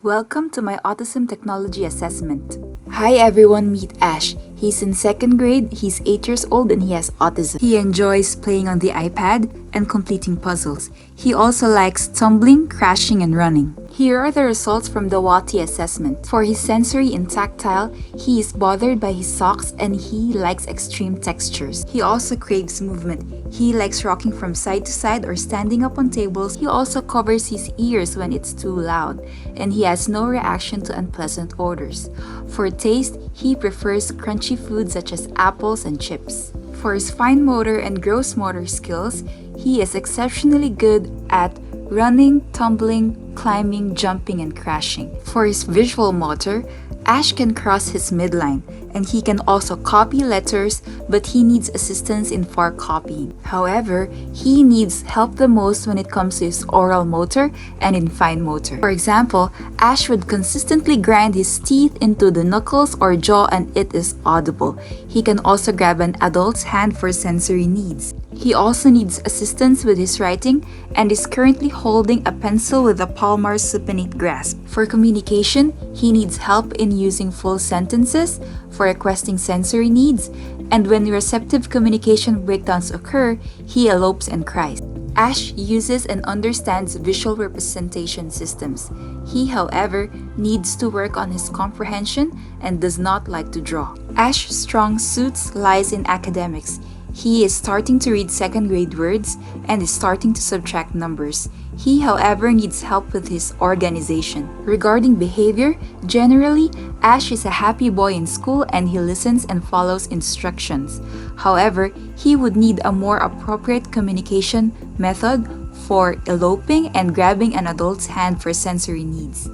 Welcome to my Autism Technology Assessment. Hi everyone, meet Ash. He's in 2nd grade, he's 8 years old and he has autism. He enjoys playing on the iPad and completing puzzles. He also likes tumbling, crashing, and running. Here are the results from the WATI assessment. For his sensory and tactile, he is bothered by his socks and he likes extreme textures. He also craves movement. He likes rocking from side to side or standing up on tables. He also covers his ears when it's too loud, and he has no reaction to unpleasant odors. For taste, he prefers crunchy foods such as apples and chips. For his fine motor and gross motor skills, he is exceptionally good at running, tumbling, climbing, jumping, and crashing. For his visual motor, Ash can cross his midline, and he can also copy letters, but he needs assistance in far copying. However, he needs help the most when it comes to his oral motor and in fine motor. For example, Ash would consistently grind his teeth into the knuckles or jaw and it is audible. He can also grab an adult's hand for sensory needs. He also needs assistance with his writing and is currently holding a pencil with a palmar supinate grasp. For communication, he needs help in using full sentences, for requesting sensory needs, and when receptive communication breakdowns occur, he elopes and cries. Ash uses and understands visual representation systems. He, however, needs to work on his comprehension and does not like to draw. Ash's strong suits lies in academics. He is starting to read 2nd grade words and is starting to subtract numbers. He, however, needs help with his organization. Regarding behavior, generally, Ash is a happy boy in school and he listens and follows instructions. However, he would need a more appropriate communication method for eloping and grabbing an adult's hand for sensory needs.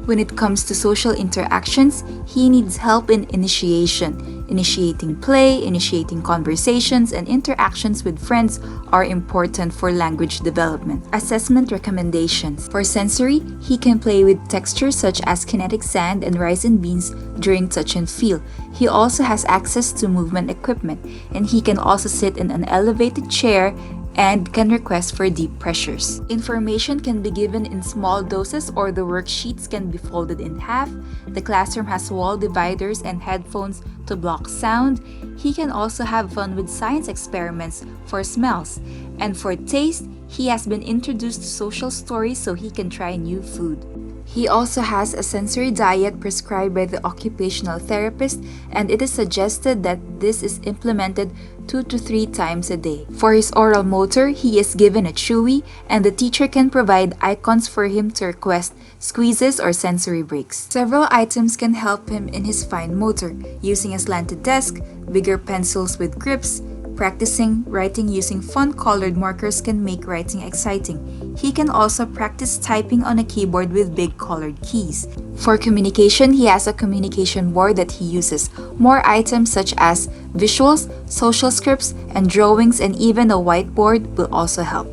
When it comes to social interactions, he needs help in initiating play, initiating conversations, and interactions with friends are important for language development. Assessment recommendations. For sensory, he can play with textures such as kinetic sand and rice and beans during touch and feel. He also has access to movement equipment, and he can also sit in an elevated chair and can request for deep pressures. Information can be given in small doses or the worksheets can be folded in half. The classroom has wall dividers and headphones to block sound. He can also have fun with science experiments for smells. And for taste, he has been introduced to social stories so he can try new food. He also has a sensory diet prescribed by the occupational therapist, and it is suggested that this is implemented 2 to 3 times a day. For his oral motor, he is given a chewy, and the teacher can provide icons for him to request squeezes or sensory breaks. Several items can help him in his fine motor, using a slanted desk, bigger pencils with grips. Practicing writing using fun-colored markers can make writing exciting. He can also practice typing on a keyboard with big colored keys. For communication, he has a communication board that he uses. More items such as visuals, social scripts, and drawings, and even a whiteboard will also help.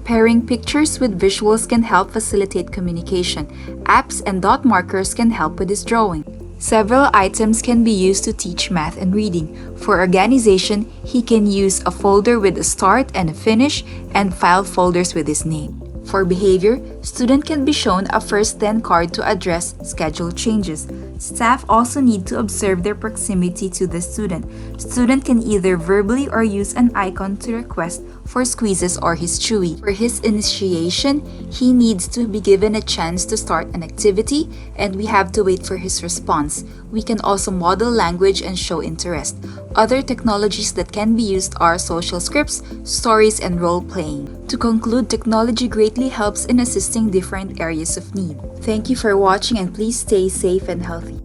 Pairing pictures with visuals can help facilitate communication. Apps and dot markers can help with his drawing. Several items can be used to teach math and reading. For organization, he can use a folder with a start and a finish and file folders with his name. For behavior, student can be shown a first then card to address schedule changes. Staff also need to observe their proximity to the student. Student can either verbally or use an icon to request for squeezes or his chewy. For his initiation, he needs to be given a chance to start an activity and we have to wait for his response. We can also model language and show interest. Other technologies that can be used are social scripts, stories, and role-playing. To conclude, technology greatly helps in assisting different areas of need. Thank you for watching and please stay safe and healthy.